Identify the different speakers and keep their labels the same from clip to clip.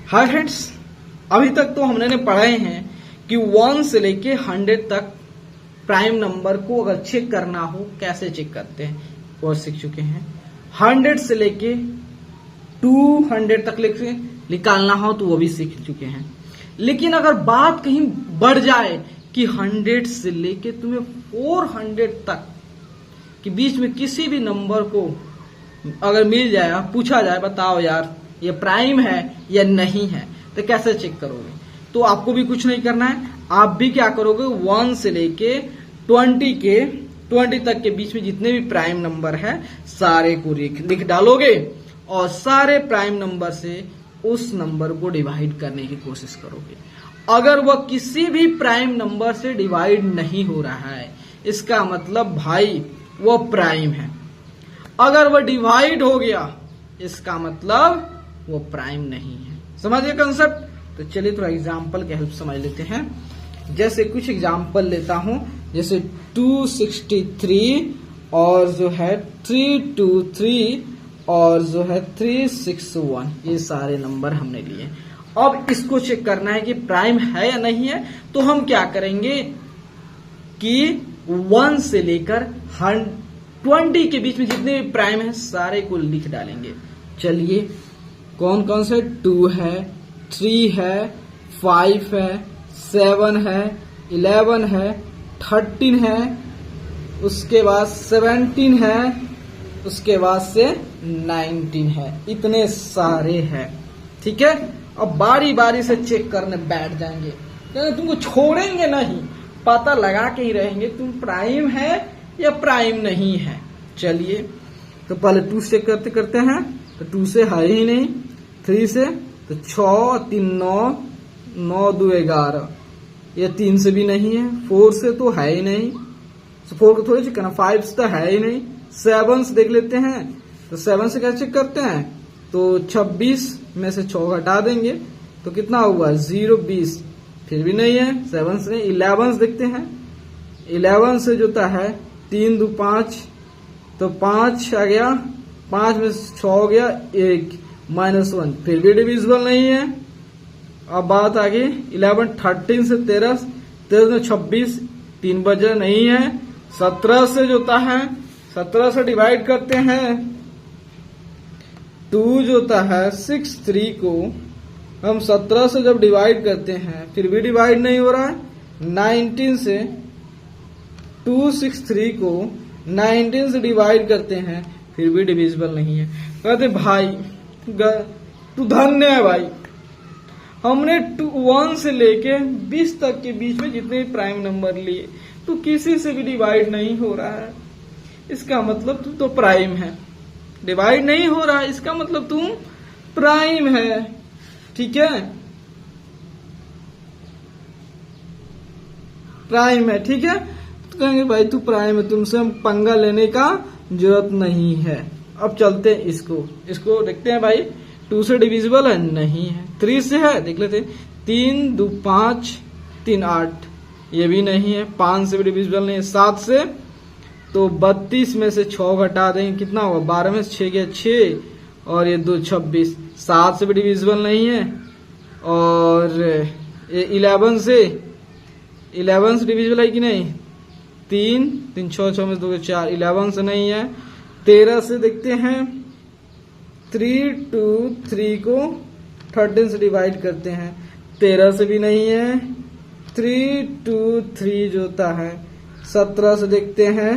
Speaker 1: Hi friends, अभी तक तो हमने पढ़े हैं कि 1 से लेके 100 तक प्राइम नंबर को अगर चेक करना हो कैसे चेक करते हैं वो सीख चुके हैं। 100 से लेके 200 तक लेके निकालना हो तो वो भी सीख चुके हैं। लेकिन अगर बात कहीं बढ़ जाए कि 100 से लेके तुम्हें 400 तक के बीच में किसी भी नंबर को अगर मिल जाए, पूछा जाए बताओ यार ये प्राइम है या नहीं है, तो कैसे चेक करोगे? तो आपको भी कुछ नहीं करना है, आप भी क्या करोगे 1 से लेके 20 तक के बीच में जितने भी प्राइम नंबर है सारे को लिख डालोगे और सारे प्राइम नंबर से उस नंबर को डिवाइड करने की कोशिश करोगे। अगर वह किसी भी प्राइम नंबर से डिवाइड नहीं हो रहा है इसका मतलब भाई वो प्राइम है। अगर वह डिवाइड हो गया इसका मतलब वो प्राइम नहीं है। समझिए कंसेप्ट? तो चलिए थोड़ा एग्जांपल के हेल्प समझ लेते हैं। जैसे कुछ एग्जांपल लेता हूं, जैसे 263 और जो है 323 और जो है 361, ये सारे नंबर हमने लिए। अब इसको चेक करना है कि प्राइम है या नहीं है, तो हम क्या करेंगे कि 1 से लेकर 20 के बीच में जितने भी प्राइम है सारे को लिख डालेंगे। चलिए कौन कौन से 2 है, 3 है, 5 है, 7 है, 11 है, 13 है, उसके बाद 17 है, उसके बाद से 19 है। इतने सारे हैं, ठीक है। अब बारी बारी से चेक करने बैठ जाएंगे, तुमको छोड़ेंगे नहीं, पता लगा के ही रहेंगे तुम प्राइम है या प्राइम नहीं है। चलिए तो पहले 2 से करते करते हैं, तो 2 से है ही नहीं, 3 से तो 6, 3 9, 9 2 11, ये 3 से भी नहीं है, 4 से तो है ही नहीं, तो 4 को थोड़ी चेक करना, 5 से तो है ही नहीं, 7 से देख लेते हैं, तो 7 से कैसे चेक करते हैं, तो 26 में से 6 घटा देंगे तो कितना हुआ 0 20, फिर भी नहीं है, 7 से नहीं। 11 से देखते हैं, 11 से जो है 3 2 5, तो 5 आ गया, 5 में से 6 हो गया 1 -1, फिर भी डिविजिबल नहीं है। अब बात आ गई 11 13 से 13 में 26, 3 बजे नहीं है। 17 से जो है 17 से डिवाइड करते हैं, 2 जो है 6 3 को हम 17 से जब डिवाइड करते हैं फिर भी डिवाइड नहीं हो रहा है। 19 से 263 को 19 से डिवाइड करते हैं फिर भी डिविजिबल नहीं है। कहते भाई तू धन्य है भाई, हमने 1 से लेके 20 तक के बीच में जितने प्राइम नंबर लिए तो किसी से भी डिवाइड नहीं हो रहा है, इसका मतलब तू तो प्राइम है। डिवाइड नहीं हो रहा है इसका मतलब तुम प्राइम है, ठीक है, प्राइम है, ठीक है। तो कहेंगे भाई तू प्राइम है, तुमसे हम पंगा लेने का जरूरत नहीं है। अब चलते हैं इसको देखते हैं भाई। 2 से डिविजिबल है नहीं है, 3 से है देख लेते हैं, 3 2 5 3 8, ये भी नहीं है, 5 से भी डिविजिबल नहीं है। 7 से तो 32 में से 6 घटा देंगे, कितना होगा 12 में से 6 गया 6 और ये 2 26, 7 से भी डिविजिबल नहीं है। और 11 से डिविजिबल है कि नहीं, 3 3 6 6 में 2 4, 11 से नहीं है। 13 से देखते हैं, 3 2 3 को 13 से डिवाइड करते हैं, 13 से भी नहीं है। 3 2 3 जो होता है 17 से देखते हैं,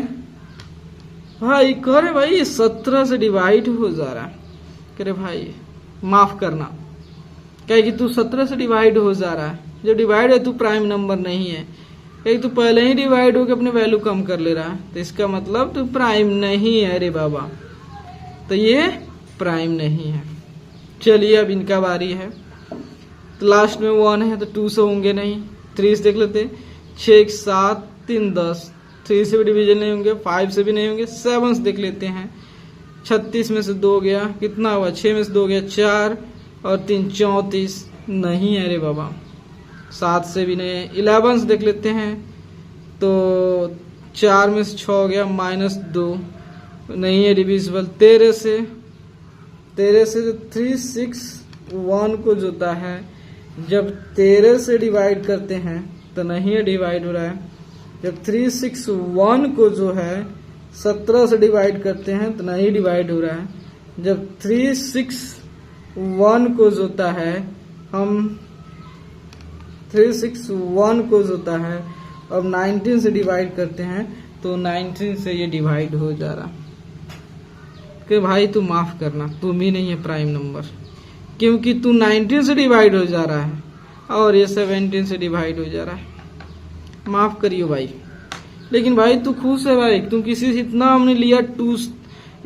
Speaker 1: भाई करे भाई 17 से डिवाइड हो जा रहा है, करे भाई माफ करना, कहे कि तू 17 से डिवाइड हो जा रहा है, जो डिवाइड है तू प्राइम नंबर नहीं है, कहे तू पहले ही डिवाइड होकर अपने वैल्यू कम कर ले रहा है, तो इसका मतलब तू प्राइम नहीं है रे बाबा, तो ये प्राइम नहीं है। चलिए अब इनका बारी है, तो लास्ट में 1 है तो 2 से होंगे नहीं। 3 से देख लेते, 6 7 3 10, 3 से भी डिवीजन नहीं होंगे, 5 से भी नहीं होंगे। 7 से देख लेते हैं, 36 में से 2 गया, कितना हुआ 6 में से 2 गया 4 और 3 34, नहीं है रे बाबा। 7 से भी नहीं है। 11 से देख लेते हैं, तो 4 में से 6 हो गया -2, नहीं है डिविजिबल। 13 से 3 6 1 को जो होता है जब 13 से डिवाइड करते हैं तो नहीं डिवाइड हो रहा है। जब 361 को जो है 17 से डिवाइड करते हैं तो नहीं डिवाइड हो रहा है। जब 361 को जो होता है हम 361 को जो होता है अब 19 से डिवाइड करते हैं तो 19 से ये डिवाइड हो जा रहा। कि भाई तू माफ करना, तुम ही नहीं है प्राइम नंबर, क्योंकि तू 19 से डिवाइड हो जा रहा है और ये 17 से डिवाइड हो जा रहा है। माफ करियो भाई, लेकिन भाई तू खुश है भाई, तुम किसी से इतना हमने लिया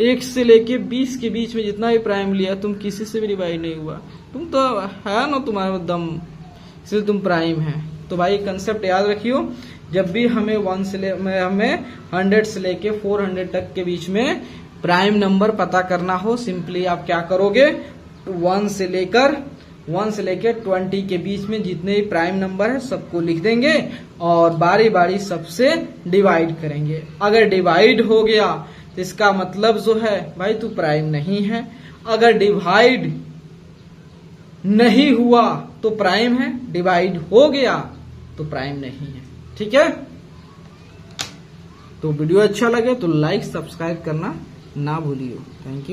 Speaker 1: 1 से लेके 20 के बीच में जितना भी प्राइम लिया तुम किसी से भी डिवाइड नहीं हुआ। तुम तो है ना तुम्हारा दम, इसलिए तुम प्राइम है। तो भाई कंसेप्ट याद रखियो, जब भी हमें 1 से हमें 100 से लेके 400 तक के बीच में प्राइम नंबर पता करना हो, सिंपली आप क्या करोगे 1 से लेकर 20 के बीच में जितने भी प्राइम नंबर है सबको लिख देंगे और बारी बारी सबसे डिवाइड करेंगे। अगर डिवाइड हो गया तो इसका मतलब जो है भाई तू प्राइम नहीं है, अगर डिवाइड नहीं हुआ तो प्राइम है, डिवाइड हो गया तो प्राइम नहीं है। ठीक है, तो वीडियो अच्छा लगे तो लाइक सब्सक्राइब करना ना भूलियो। Thank you.